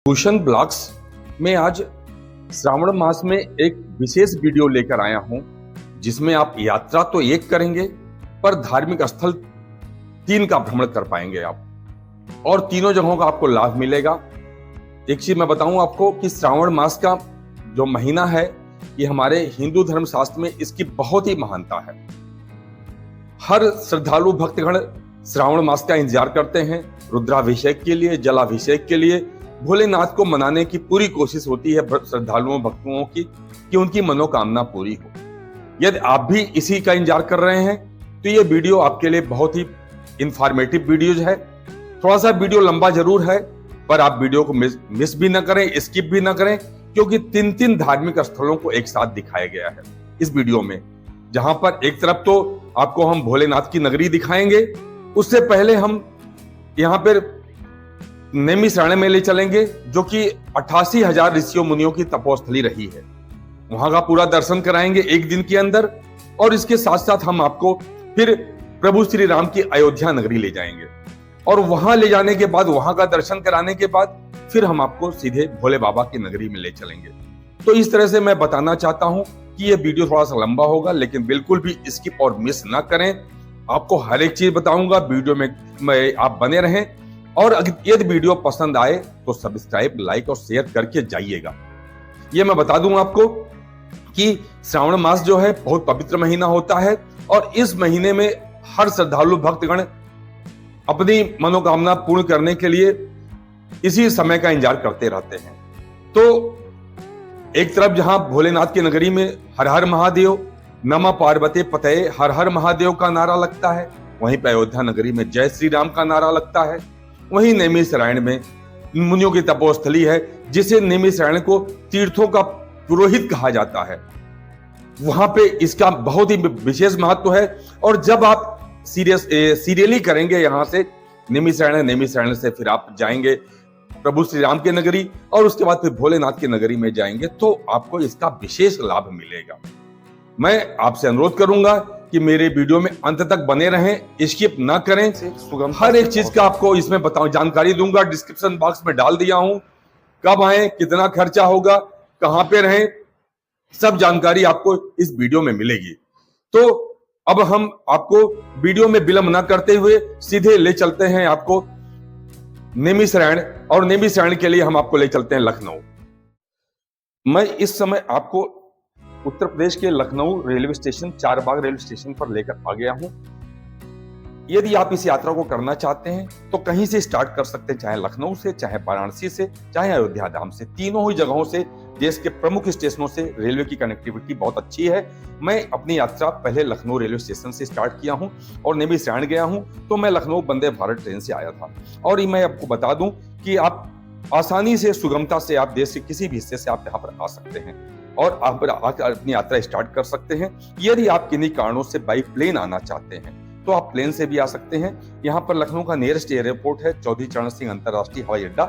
Bhushan blogs में आज श्रावण मास में एक विशेष वीडियो लेकर आया हूं, जिसमें आप यात्रा तो एक करेंगे पर धार्मिक स्थल 3 का भ्रमण कर पाएंगे आप, और तीनों जगहों का आपको लाभ मिलेगा। एक चीज मैं बताऊं आपको कि श्रावण मास का जो महीना है, ये हमारे हिंदू धर्म शास्त्र में इसकी बहुत ही महानता है। हर श्रद्धालु भक्तगण श्रावण मास का इंतजार करते हैं, रुद्राभिषेक के लिए, जलाभिषेक के लिए। भोलेनाथ को मनाने की पूरी कोशिश होती है श्रद्धालुओं भक्तों की कि उनकी मनोकामना पूरी हो। यदि आप भी इसी का इंतजार कर रहे हैं तो ये वीडियो आपके लिए बहुत ही इंफॉर्मेटिव वीडियो है। थोड़ा सा वीडियो लंबा जरूर है, पर आप वीडियो को मिस भी ना करें, स्किप भी ना करें, क्योंकि 3 धार्मिक स्थलों को एक साथ दिखाया गया है इस वीडियो में। जहां पर एक तरफ तो आपको हम भोलेनाथ की नगरी दिखाएंगे, उससे पहले हम यहाँ पर नैमिषारण्य में ले चलेंगे, जो कि 88,000 ऋषियों मुनियों की तपोस्थली रही है। वहां का पूरा दर्शन कराएंगे एक दिन के अंदर, और इसके साथ साथ हम आपको फिर प्रभु श्री राम की अयोध्या नगरी ले जाएंगे, और वहां ले जाने के बाद, वहां का दर्शन कराने के बाद फिर हम आपको सीधे भोले बाबा की नगरी में ले चलेंगे। तो इस तरह से मैं बताना चाहता हूं कि यह वीडियो थोड़ा सा लंबा होगा, लेकिन बिल्कुल भी स्किप और मिस ना करें। आपको हर एक चीज बताऊंगा, वीडियो में आप बने रहें। और यदि वीडियो पसंद आए तो सब्सक्राइब, लाइक और शेयर करके जाइएगा। ये मैं बता दूं आपको कि श्रावण मास जो है बहुत पवित्र महीना होता है, और इस महीने में हर श्रद्धालु भक्तगण अपनी मनोकामना पूर्ण करने के लिए इसी समय का इंतजार करते रहते हैं। तो एक तरफ जहां भोलेनाथ की नगरी में हर हर महादेव, नमः पार्वती पतये हर हर महादेव का नारा लगता है, वहीं पर अयोध्या नगरी में जय श्री राम का नारा लगता है। वहीं नैमिषारण्य में मुनियों की तपोस्थली है, जिसे नैमिषारण्य को तीर्थों का पुरोहित कहा जाता है। वहां पे इसका बहुत ही विशेष महत्व है। और जब आप सीरियली करेंगे यहां से नैमिषारण्य से फिर आप जाएंगे प्रभु श्री राम की नगरी, और उसके बाद फिर भोलेनाथ की नगरी में जाएंगे, तो आपको इसका विशेष लाभ मिलेगा। मैं आपसे अनुरोध करूंगा कि मेरे वीडियो में अंत तक बने रहें, स्किप ना करें। हर एक चीज का आपको इसमें बताऊं, जानकारी दूंगा, डिस्क्रिप्शन बॉक्स में डाल दिया हूं। कब आए, कितना खर्चा होगा, कहां पे रहें, सब जानकारी आपको इस वीडियो में मिलेगी। तो अब हम आपको वीडियो में विलंब ना करते हुए सीधे ले चलते हैं आपको नैमिषारण्य, और नैमिषारण्य के लिए हम आपको ले चलते हैं लखनऊ। मैं इस समय आपको उत्तर प्रदेश के Lucknow railway station, Charbagh railway station पर लेकर आ गया हूं। यदि आप इस यात्रा को करना चाहते हैं तो कहीं से स्टार्ट कर सकते हैं, चाहे लखनऊ से, चाहे वाराणसी से, चाहे अयोध्या धाम से। तीनों ही जगहों से, देश के प्रमुख स्टेशनों से रेलवे की कनेक्टिविटी बहुत अच्छी है। मैं अपनी यात्रा पहले लखनऊ रेलवे स्टेशन से स्टार्ट किया हूं और नैमिषारण्य गया हूं, तो मैं लखनऊ वंदे भारत ट्रेन से आया था। और मैं आपको बता दूं कि आप आसानी से, सुगमता से आप देश के किसी भी हिस्से से आप यहाँ पर आ सकते हैं और आप अपनी यात्रा स्टार्ट कर सकते हैं। यदि आप किन्हीं कारणों से बाई प्लेन आना चाहते हैं तो आप प्लेन से भी आ सकते हैं। यहाँ पर लखनऊ का नियरेस्ट एयरपोर्ट है चौधरी चरण सिंह अंतर्राष्ट्रीय हवाई अड्डा,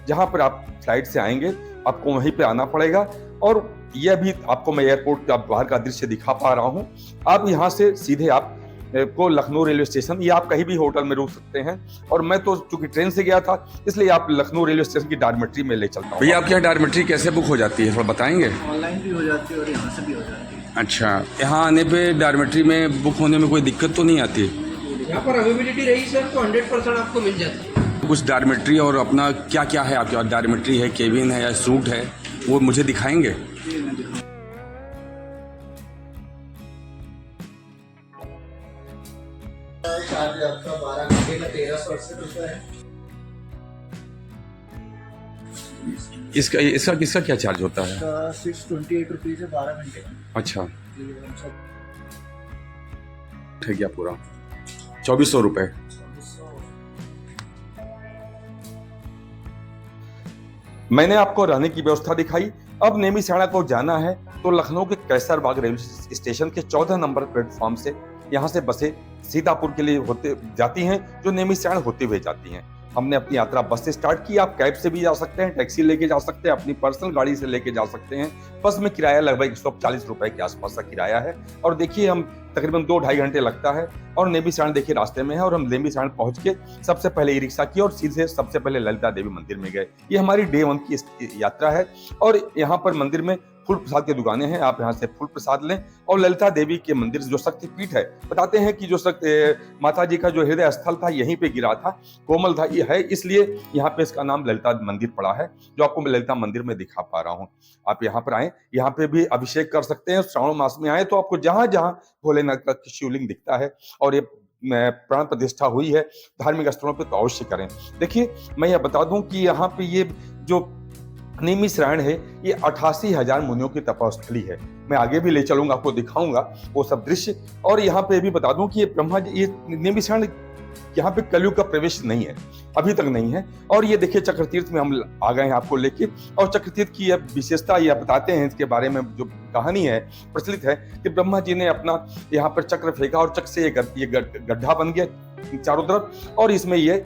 जहां पर आप फ्लाइट से आएंगे, आपको वहीं पे आना पड़ेगा। और यह भी आपको मैं एयरपोर्ट का बाहर का दृश्य दिखा पा रहा हूँ। आप यहाँ से सीधे आप को लखनऊ रेलवे स्टेशन, या आप कहीं भी होटल में रुक सकते हैं। और मैं तो चूंकि ट्रेन से गया था, इसलिए आप लखनऊ रेलवे स्टेशन की डॉर्मेट्री में ले चलता हूँ। भैया आपके यहाँ डॉर्मेट्री कैसे बुक हो जाती है, थोड़ा बताएंगे? ऑनलाइन भी हो जाती है और यहाँ से भी हो जाती है। अच्छा, यहाँ आने पे डॉर्मेट्री में बुक होने में कोई दिक्कत तो नहीं आती? यहाँ पर अवेलेबिलिटी रही सर तो 100% आपको मिल जाती है। कुछ डॉर्मेट्री और अपना क्या क्या है आपके पास? डॉर्मेट्री है, केबिन है या सूट है, वो मुझे दिखाएंगे? चार्ज आपका 12 घंटे का 1368 रुपये है। इसका किसका क्या चार्ज होता है? 628 रुपीज़ है 12 घंटे का। अच्छा, ठीक है, पूरा 2400 रुपये। मैंने आपको रहने की व्यवस्था दिखाई। अब नैमिषारण्य को जाना है तो लखनऊ के कैसरबाग रेलवे स्टेशन के 14 नंबर प्लेटफॉर्म से यहाँ से बसें सीतापुर के लिए होते जाती हैं, जो नैमिषारण्य होते हुए जाती हैं। हमने अपनी यात्रा बस से स्टार्ट की। आप कैब से भी जा सकते हैं, टैक्सी लेके जा सकते हैं, अपनी पर्सनल गाड़ी से लेके जा सकते हैं। बस में किराया लगभग 140 रुपए के आसपास का किराया है। और देखिए, हम तकरीबन 2-2.5 घंटे लगता है। और नेमिषारण देखिए रास्ते में है, और हम नेमिषारण पहुंच के सबसे पहले ई रिक्शा की और सीधे सबसे पहले ललिता देवी मंदिर में गए। ये हमारी डे 1 की यात्रा है। और यहाँ पर मंदिर में फूल प्रसाद की दुकानें हैं, आप यहाँ से फूल प्रसाद लें। और ललिता देवी के मंदिर जो शक्तिपीठ है, बताते हैं कि जो माता जी का जो हृदय स्थल था यहीं पे गिरा था, कोमल था, ये है, इसलिए यहाँ पे इसका नाम ललिता मंदिर पड़ा है, जो आपको मैं ललिता मंदिर में दिखा पा रहा हूँ। आप यहाँ पर आए, यहाँ पे भी अभिषेक कर सकते हैं। श्रावण मास में आए तो आपको जहां जहां भोलेनाथ का शिवलिंग दिखता है और ये प्राण प्रतिष्ठा हुई है धार्मिक स्थलों पे, तो अवश्य करें। देखिए मैं ये बता दूं कि यहाँ पे ये जो नेमिषारण है, ये 88,000 मुनियों की तपस्थली है। मैं आगे भी ले चलूंगा, आपको दिखाऊंगा वो सब दृश्य। और यहाँ पे भी बता दूं कि ये ब्रह्मा जी, ये नेमिषारण यहाँ पे कलयुग का प्रवेश नहीं है, अभी तक नहीं है। और ये देखिए चक्रतीर्थ में हम आ गए हैं आपको लेके, और चक्रतीर्थ की यह विशेषता ये बताते हैं, इसके बारे में जो कहानी है प्रचलित है कि ब्रह्मा जी ने अपना यहाँ पर चक्र फेंका और चक्र से ये गड्ढा बन गया चारों तरफ, और इसमें ये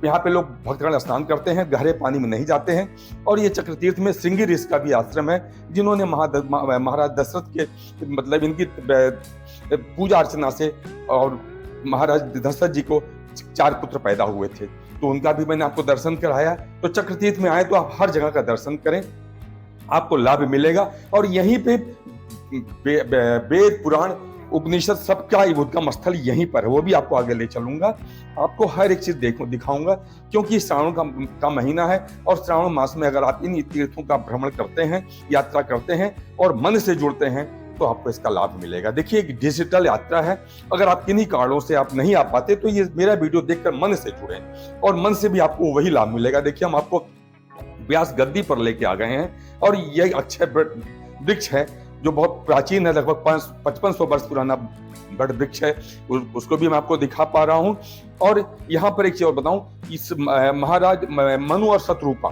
यहाँ पे लोग भक्तगण स्नान करते हैं, गहरे पानी में नहीं जाते हैं। और ये चक्रतीर्थ में श्रृंगी ऋषि का भी आश्रम है, जिन्होंने महाराज दशरथ के मतलब इनकी पूजा अर्चना से और महाराज दशरथ जी को 4 पुत्र पैदा हुए थे, तो उनका भी मैंने आपको दर्शन कराया। तो चक्रतीर्थ में आए तो आप हर जगह का दर्शन करें, आपको लाभ मिलेगा। और यहीं पे वेद पुराण उपनिषद सबका उद्गम स्थल यहीं पर है, वो भी आपको आगे ले चलूंगा, आपको हर एक चीज दिखाऊंगा, क्योंकि श्रावण का महीना है। और श्रावण मास में अगर आप इन तीर्थों का भ्रमण करते हैं, यात्रा करते हैं और मन से जुड़ते हैं, तो आपको इसका लाभ मिलेगा। देखिए एक डिजिटल यात्रा है, अगर आप किन्हीं कारणों से आप नहीं आ पाते तो ये मेरा वीडियो देखकर मन से जुड़ें, और मन से भी आपको वही लाभ मिलेगा। देखिए हम आपको व्यास गद्दी पर लेके आ गए हैं, और ये अक्षय वृक्ष है जो बहुत प्राचीन है, लगभग 5500 वर्ष पुराना बड़ वृक्ष है, उसको भी मैं आपको दिखा पा रहा हूँ। और यहाँ पर एक चीज और बताऊं, इस महाराज मनु और शत्रुपा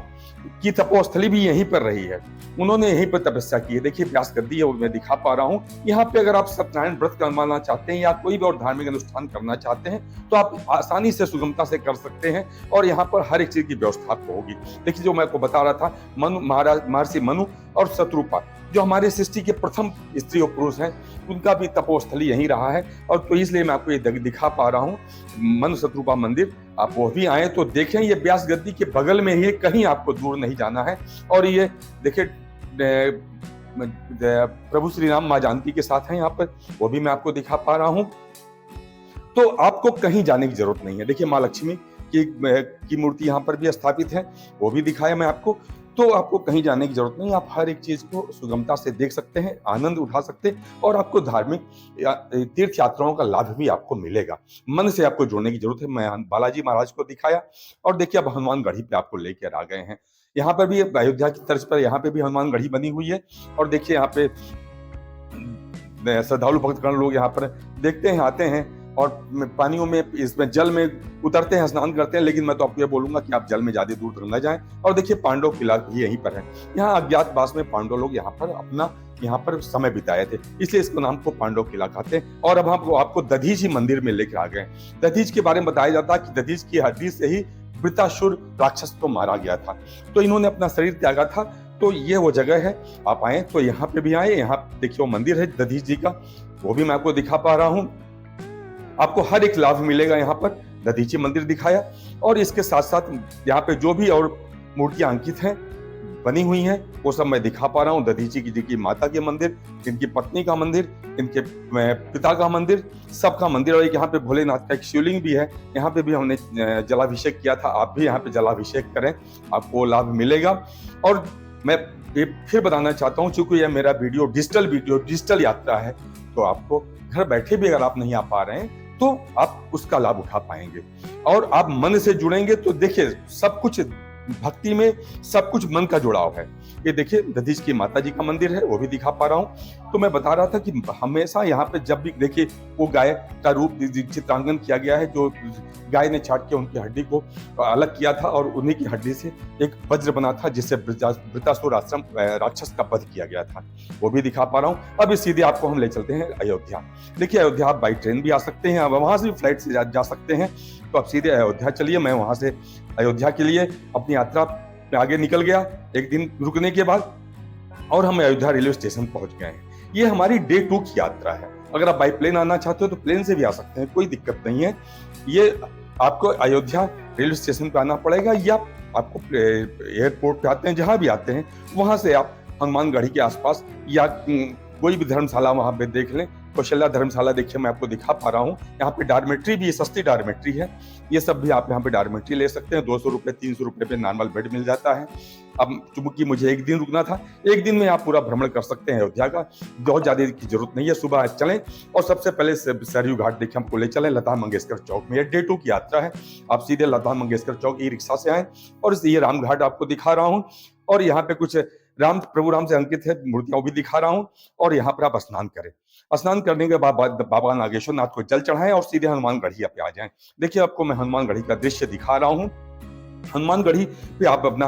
की तपोस्थली भी यहीं पर रही है, उन्होंने यहीं पर तपस्या की है। देखिए व्यास गद्दी है, वो मैं दिखा पा रहा हूँ। यहाँ पे अगर आप सत्यनारायण व्रत करवाना चाहते हैं या कोई भी और धार्मिक अनुष्ठान करना चाहते हैं, तो आप आसानी से सुगमता से कर सकते हैं, और यहाँ पर हर एक चीज की व्यवस्था आपको होगी। देखिए जो मैं आपको बता रहा था, महर्षि मनु और शत्रुपा जो हमारे सृष्टि के प्रथम स्त्री और पुरुष हैं, उनका भी तपोस्थली यहीं रहा है, और तो इसलिए मैं आपको ये दिखा पा रहा हूँ मनु शत्रुपा मंदिर। आप वो भी आए तो देखें, ये व्यास गद्दी के बगल में ही, कहीं आपको दूर नहीं जाना है। और ये देखिए प्रभु श्री राम माँ जानकी के साथ हैं यहाँ पर, वो भी मैं आपको दिखा पा रहा हूँ। तो आपको कहीं जाने की जरूरत नहीं है। देखिए माँ लक्ष्मी की मूर्ति यहाँ पर भी स्थापित है, वो भी दिखाया मैं आपको। तो आपको कहीं जाने की जरूरत नहीं, आप हर एक चीज को सुगमता से देख सकते हैं, आनंद उठा सकते हैं, और आपको धार्मिक तीर्थ यात्राओं का लाभ भी आपको मिलेगा। मन से आपको जुड़ने की जरूरत है। मैं बालाजी महाराज को दिखाया, और देखिए अब हनुमान गढ़ी पे आपको लेकर आ गए हैं। यहाँ पर भी अयोध्या की तर्ज पर यहाँ पे भी हनुमान गढ़ी बनी हुई है, और देखिए यहाँ पे श्रद्धालु भक्तगण लोग यहाँ पर देखते हैं, आते हैं, और पानियों में, इसमें जल में उतरते हैं, स्नान करते हैं। लेकिन मैं तो आपको ये बोलूंगा कि आप जल में ज्यादा दूर तक न जाएं। और देखिए पांडव किला भी यहीं पर है, यहाँ अज्ञातवास में पांडव लोग यहाँ पर अपना समय बिताए थे, इसलिए इसको नाम को पांडव किला कहते हैं। और अब हम आपको दधीचि मंदिर में लेकर आ गए। दधीच के बारे में बताया जाता है कि दधीच की हड्डी से ही वृतासुर राक्षस को मारा गया था, तो इन्होंने अपना शरीर त्यागा था। तो ये वो जगह है, आप आए तो यहाँ पे भी आए। यहाँ देखिए वो मंदिर है दधीच जी का, वो भी मैं आपको दिखा पा रहा हूँ। आपको हर एक लाभ मिलेगा यहाँ पर। दधीचि मंदिर दिखाया, और इसके साथ साथ यहाँ पे जो भी और मूर्तियां अंकित हैं, बनी हुई हैं, वो सब मैं दिखा पा रहा हूँ। दधीचि जी की माता के मंदिर, इनकी पत्नी का मंदिर, इनके पिता का मंदिर, सबका मंदिर। और एक यहाँ पे भोलेनाथ का एक शिवलिंग भी है, यहाँ पे भी हमने जलाभिषेक किया था। आप भी यहाँ पे जलाभिषेक करें, आपको लाभ मिलेगा। और मैं फिर बताना चाहता हूँ, चूंकि यह मेरा वीडियो डिजिटल यात्रा है, तो आपको घर बैठे भी अगर आप नहीं आ पा रहे हैं, तो आप उसका लाभ उठा पाएंगे। और आप मन से जुड़ेंगे तो देखिए सब कुछ भक्ति में, सब कुछ मन का जुड़ाव है। ये देखिए दधीच की माता जी का मंदिर है, वो भी दिखा पा रहा हूँ। तो मैं बता रहा था कि हमेशा यहाँ पे जब भी देखिए वो गाय का रूप चित्रांकन किया गया है, जो गाय ने छाट के उनकी हड्डी को अलग किया था, और उन्हीं की हड्डी से एक वज्र बना था, जिससे वृतासुर आश्रम राक्षस का वध किया गया था, वो भी दिखा पा रहा हूँ। अब सीधे आपको हम ले चलते हैं अयोध्या। देखिए अयोध्या आप बाई ट्रेन भी आ सकते हैं, आप वहां से भी फ्लाइट से जा सकते हैं। तो आप सीधे अयोध्या चलिए। मैं वहां से अयोध्या के लिए अपनी यात्रा में आगे निकल गया एक दिन रुकने के बाद, और हम अयोध्या रेलवे स्टेशन पहुंच गए हैं। ये हमारी डे 2 की यात्रा है। अगर आप बाई प्लेन आना चाहते हो तो प्लेन से भी आ सकते हैं, कोई दिक्कत नहीं है। ये आपको अयोध्या रेलवे स्टेशन पे आना पड़ेगा या आपको एयरपोर्ट पे आते हैं, जहां भी आते हैं वहां से आप हनुमानगढ़ी के आसपास या कोई भी धर्मशाला वहां पे देख लें। कौशल्या धर्मशाला देखिए, मैं आपको दिखा पा रहा हूँ। यहाँ पे डॉर्मेट्री भी, सस्ती डॉर्मेट्री है, ये सब भी आप यहाँ पे डॉर्मेट्री ले सकते हैं। 200 रुपए 300 रुपए पे नॉर्मल बेड मिल जाता है। अब चूंकि मुझे एक दिन रुकना था, एक दिन में आप पूरा भ्रमण कर सकते हैं अयोध्या का, बहुत ज्यादा की जरूरत नहीं है। सुबह चलें और सबसे पहले सरयू घाट देखिए, हमको ले चलें लता मंगेशकर चौक में। ये डे 2 की यात्रा है। आप सीधे लता मंगेशकर चौक ई रिक्शा से आए और ये राम घाट आपको दिखा रहा हूँ, और यहाँ पे कुछ प्रभु राम से अंकित है मूर्तियां भी दिखा रहा हूँ, और यहाँ पर आप स्नान करें। स्नान करने के बाद बाबा नागेश्वर नाथ को जल चढ़ाएं और सीधे हनुमानगढ़ी पे आ जाएं। देखिए, आपको मैं हनुमानगढ़ी का दृश्य दिखा रहा हूँ। हनुमानगढ़ी पे आप अपना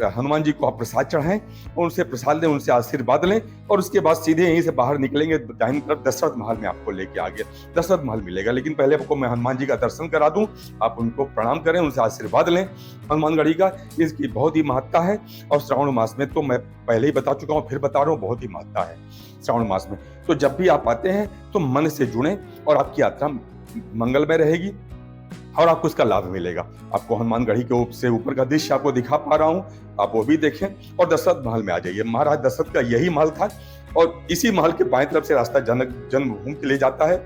हनुमान जी को आप प्रसाद चढ़ाएं और उनसे प्रसाद लें, उनसे आशीर्वाद लें, और उसके बाद सीधे यहीं से बाहर निकलेंगे दाहिनी तरफ दशरथ महल में आपको लेके आगे दशरथ महल मिलेगा। लेकिन पहले आपको मैं हनुमान जी का दर्शन करा दूं, आप उनको प्रणाम करें, उनसे आशीर्वाद लें। हनुमानगढ़ी का इसकी बहुत ही महत्ता है, और श्रावण मास में तो मैं पहले ही बता चुका हूँ, फिर बता रहा हूँ, बहुत ही महत्ता है श्रावण मास में। तो जब भी आप आते हैं तो मन से जुड़ें और आपकी यात्रा मंगलमय रहेगी और आपको इसका लाभ मिलेगा। आपको हनुमानगढ़ी के से ऊपर का दृश्य आपको दिखा पा रहा हूं, आप वो भी देखें और दशरथ महल में आ जाइए। महाराज दशरथ का यही महल था, और इसी महल के बाएं तरफ से रास्ता जन्मभूमि के लिए जाता है।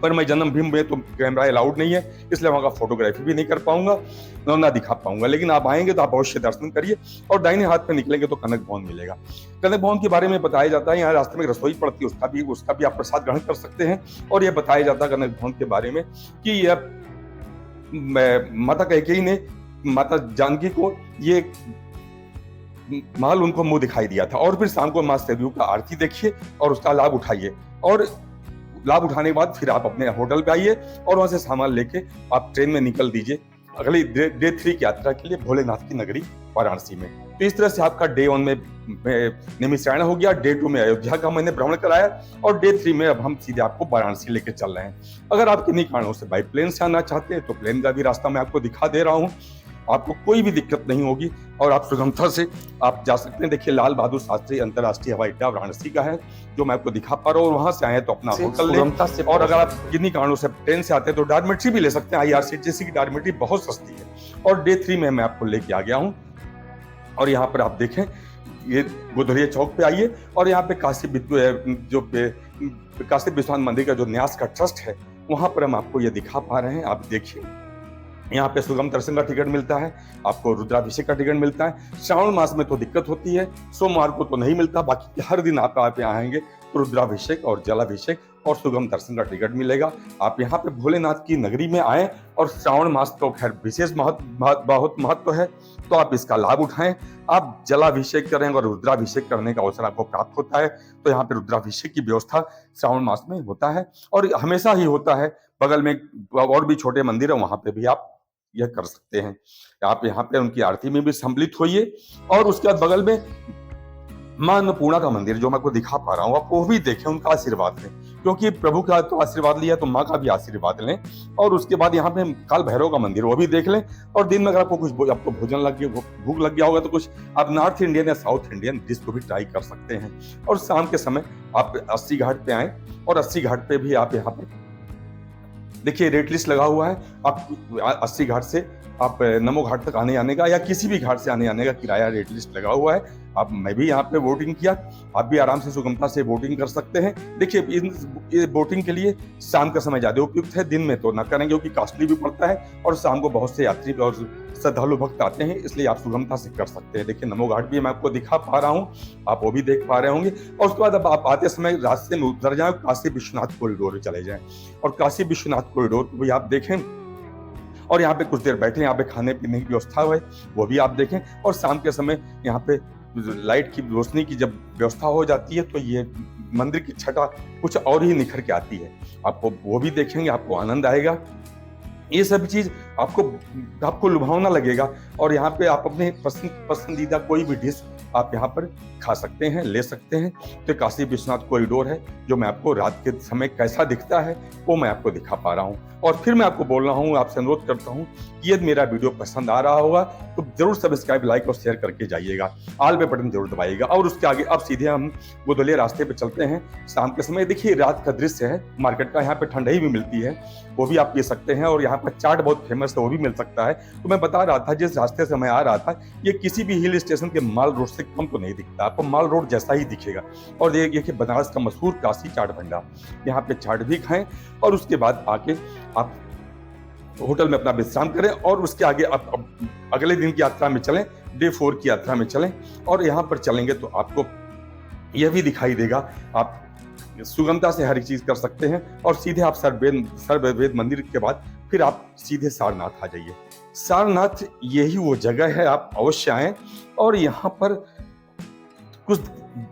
पर मैं जन्मभूमि में तो कैमरा अलाउड नहीं है, इसलिए वहां का फोटोग्राफी भी नहीं कर पाऊंगा, ना दिखा पाऊंगा। लेकिन आप आएंगे तो आप अवश्य दर्शन करिए, और दाहिने हाथ पे निकलेंगे तो कनक भवन मिलेगा। कनक भवन के बारे में बताया जाता है, यहाँ रास्ते में रसोई पड़ती है, उसका भी आप प्रसाद ग्रहण कर सकते हैं। और यह बताया जाता है कनक भवन के बारे में कि यह माता कैकेयी ने माता जानकी को ये महल उनको मुंह दिखाई दिया था। और फिर शाम को मां सरयू का आरती देखिए और उसका लाभ उठाइए, और लाभ उठाने के बाद फिर आप अपने होटल पे आइए और वहां से सामान लेके आप ट्रेन में निकल दीजिए अगली डे 3 की यात्रा के लिए भोलेनाथ की नगरी वाराणसी में। तो इस तरह से आपका डे 1 में निमिषारण हो गया, डे 2 में अयोध्या का मैंने भ्रमण कराया, और डे 3 में अब हम सीधे आपको वाराणसी लेके चल रहे हैं। अगर आप किन्हीं कारणों से बाई प्लेन से आना चाहते हैं तो प्लेन का भी रास्ता मैं आपको दिखा दे रहा हूँ, आपको कोई भी दिक्कत नहीं होगी और आप सुगमता से आप जा सकते हैं। देखिए, लाल बहादुर शास्त्री अंतर्राष्ट्रीय हवाई अड्डा वाराणसी का है, जो मैं आपको दिखा पा रहा हूँ। वहां से आए तो अपना होटल लें, और अगर आप किन्हीं कारणों से ट्रेन से आते हैं तो डॉर्मेट्री भी ले सकते हैं। IRCTC की डॉर्मेट्री बहुत सस्ती है। और डे 3 में मैं आपको लेके आ गया हूँ, और यहाँ पर आप देखें, ये गोधरिया चौक पे आइए, और यहाँ पे काशी विश्वनाथ मंदिर का जो न्यास का ट्रस्ट है, वहां पर हम आपको ये दिखा पा रहे हैं। आप देखिए, यहाँ पे सुगम दर्शन का टिकट मिलता है, आपको रुद्राभिषेक का टिकट मिलता है। श्रावण मास में तो दिक्कत होती है, सोमवार को तो नहीं मिलता, बाकी हर दिन आप यहाँ आएंगे तो रुद्राभिषेक और जलाभिषेक और सुगम दर्शन का टिकट मिलेगा। आप यहाँ पे भोलेनाथ की नगरी में आए, और श्रावण मास तो खैर विशेष बहुत महत्व है, तो आप इसका लाभ उठाएं। आप जलाभिषेक करें और रुद्राभिषेक करने का अवसर आपको प्राप्त होता है, तो यहाँ पे रुद्राभिषेक की व्यवस्था श्रावण मास में होता है, और हमेशा ही होता है। बगल में और भी छोटे मंदिर है, वहां पे भी आप यह कर सकते हैं। आप यहाँ पे उनकी आरती में भी सम्मिलित होइए, और उसके बाद बगल में मां अन्नपूर्णा का मंदिर जो मैं आपको दिखा पा रहा हूँ, आप वो भी देखें, उनका आशीर्वाद लें, क्योंकि प्रभु का तो आशीर्वाद लिया तो माँ का भी आशीर्वाद लें। और उसके बाद यहाँ पे काल भैरव का मंदिर, वो भी देख लें। और दिन में अगर आपको भोजन लग गया, भूख लग गया होगा, तो कुछ आप नॉर्थ इंडियन या साउथ इंडियन डिश को भी ट्राई कर सकते हैं। और शाम के समय आप 80 घाट पे आए, और 80 घाट पे भी आप यहाँ पे देखिए रेट लिस्ट लगा हुआ है। आप 80 घाट से आप नमो घाट तक आने जाने का या किसी भी घाट से आने जाने का किराया रेट लिस्ट लगा हुआ है। आप मैं भी यहाँ पे वोटिंग किया, आप भी आराम से सुगमता से वोटिंग कर सकते हैं। देखिए, ये वोटिंग के लिए शाम का समय ज्यादा उपयुक्त है, दिन में तो ना करेंगे क्योंकि कॉस्टली भी पड़ता है, और शाम को बहुत से यात्री और श्रद्धालु भक्त आते हैं, इसलिए आप सुगमता से कर सकते हैं। देखिए, नमो घाट भी मैं आपको दिखा पा रहा हूँ, आप वो भी देख पा रहे होंगे। और उसके बाद अब आप आते समय रास्ते में उतर जाए, काशी विश्वनाथ कॉरिडोर चले जाएं, और काशी विश्वनाथ कॉरिडोर को भी आप देखें, और यहाँ पे कुछ देर बैठे, यहाँ पे खाने पीने की व्यवस्था है वो भी आप देखें। और शाम के समय यहाँ पे लाइट की रोशनी की जब व्यवस्था हो जाती है तो ये मंदिर की छटा कुछ और ही निखर के आती है। आपको वो भी देखेंगे, आपको आनंद आएगा। ये सब चीज आपको लुभावना लगेगा और यहाँ पे आप अपने पसंदीदा कोई भी डिश आप यहाँ पर खा सकते हैं, ले सकते हैं। तो काशी विश्वनाथ कॉरिडोर है जो मैं आपको रात के समय कैसा दिखता है वो मैं आपको दिखा पा रहा हूँ। और फिर मैं आपको बोल रहा हूँ, आपसे अनुरोध करता हूँ कि यदि मेरा वीडियो पसंद आ रहा होगा तो जरूर सब्सक्राइब, लाइक और शेयर करके जाइएगा। ऑल पे बटन जरूर दबाइएगा। और उसके आगे अब सीधे हम गोदलिया रास्ते पे चलते हैं। शाम के समय देखिए रात का दृश्य है, मार्केट का यहाँ पे ठंडाई भी मिलती है, वो भी आप पी सकते हैं। और यहाँ पर चाट बहुत फेमस है, वो भी मिल सकता है। तो मैं बता रहा था जिस रास्ते से मैं आ रहा था ये किसी भी हिल स्टेशन के माल रोड से कम तो नहीं दिखता, आपको माल रोड जैसा ही दिखेगा। और देखिए बनारस का मशहूर काशी चाट भंडार, यहाँ पे चाट भी खाएं और उसके बाद आके आप होटल में अपना विश्राम करें और उसके आगे आप अगले दिन की यात्रा में चलें, डे 4 की यात्रा में चलें। और यहाँ पर चलेंगे तो आपको यह भी दिखाई देगा, आप सुगमता से हर एक चीज कर सकते हैं। और सीधे आप सर्ववेद मंदिर के बाद फिर आप सीधे सारनाथ आ जाइए। सारनाथ यही वो जगह है, आप अवश्य आएं। और यहाँ पर कुछ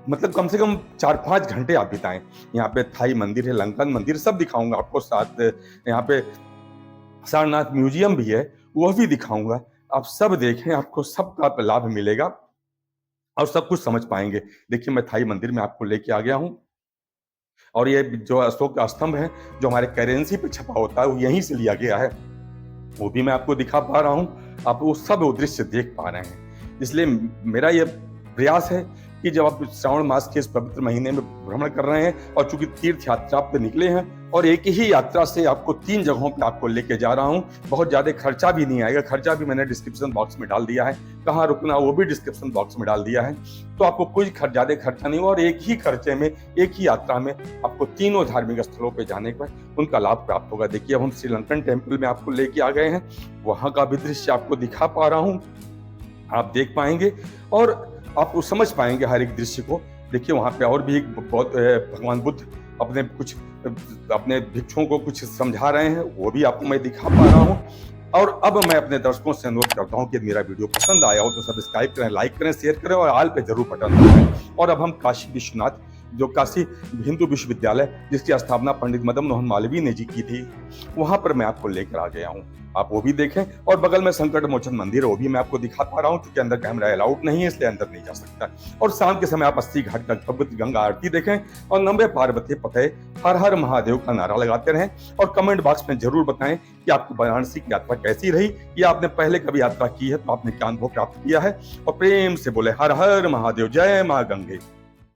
मतलब कम से कम 4-5 घंटे आप बिताएं। यहाँ पे थाई मंदिर है, लंकन मंदिर, सब दिखाऊंगा आपको। साथ यहाँ पे सारनाथ म्यूजियम भी है, वह भी दिखाऊंगा। आप सब देखें, आपको सबका लाभ मिलेगा और सब कुछ समझ पाएंगे। देखिए मैं थाई मंदिर में आपको लेके आ गया हूँ और ये जो अशोक का स्तंभ है जो हमारे करेंसी पे छपा होता है वो यहीं से लिया गया है, वो भी मैं आपको दिखा पा रहा हूँ। आप वो सब वो दृश्य देख पा रहे हैं। इसलिए मेरा ये प्रयास है कि जब आप श्रावण मास के इस पवित्र महीने में भ्रमण कर रहे हैं और चूंकि तीर्थ यात्रा पे निकले हैं और एक ही यात्रा से आपको 3 जगहों पे आपको लेके जा रहा हूं, बहुत ज्यादा खर्चा भी नहीं आएगा। खर्चा भी मैंने डिस्क्रिप्शन बॉक्स में डाल दिया है, कहाँ रुकना वो भी डिस्क्रिप्शन बॉक्स में डाल दिया है। तो आपको कोई ज्यादा खर्चा नहीं हुआ और एक ही खर्चे में, एक ही यात्रा में आपको तीनों धार्मिक स्थलों पर जाने पर उनका लाभ प्राप्त होगा। देखिए अब हम श्रीलंकन टेम्पल में आपको लेके आ गए हैं, वहां का भी दृश्य आपको दिखा पा रहा हूँ, आप देख पाएंगे और आप समझ पाएंगे हर एक दृश्य को। देखिए वहां पे और भी एक बहुत भगवान बुद्ध अपने भिक्षुओं को कुछ समझा रहे हैं, वो भी आपको मैं दिखा पा रहा हूं। और अब मैं अपने दर्शकों से अनुरोध करता हूं कि मेरा वीडियो पसंद आया हो तो सब्सक्राइब करें, लाइक करें, शेयर करें और ऑल पे जरूर बटन दबाएं। और अब हम काशी विश्वनाथ, जो काशी हिंदू विश्वविद्यालय जिसकी स्थापना पंडित मदन मोहन मालवीय ने जी की थी, वहां पर मैं आपको लेकर आ गया हूं। आप वो भी देखें। और बगल में संकट मोचन मंदिर है, वो भी मैं आपको दिखा पा रहा हूँ, क्योंकि अंदर कैमरा अलाउड नहीं है इसलिए अंदर नहीं जा सकता। और शाम के समय आप 80 घाट का पवित्र गंगा आरती देखें और 90 पार्वती पते हर हर महादेव का नारा लगाते रहें। और कमेंट बॉक्स में जरूर बताएं कि आपको वाराणसी की यात्रा कैसी रही, या आपने पहले कभी यात्रा की है तो आपने क्या अनुभव प्राप्त किया है। और प्रेम से बोले हर हर महादेव, जय माँ गंगे।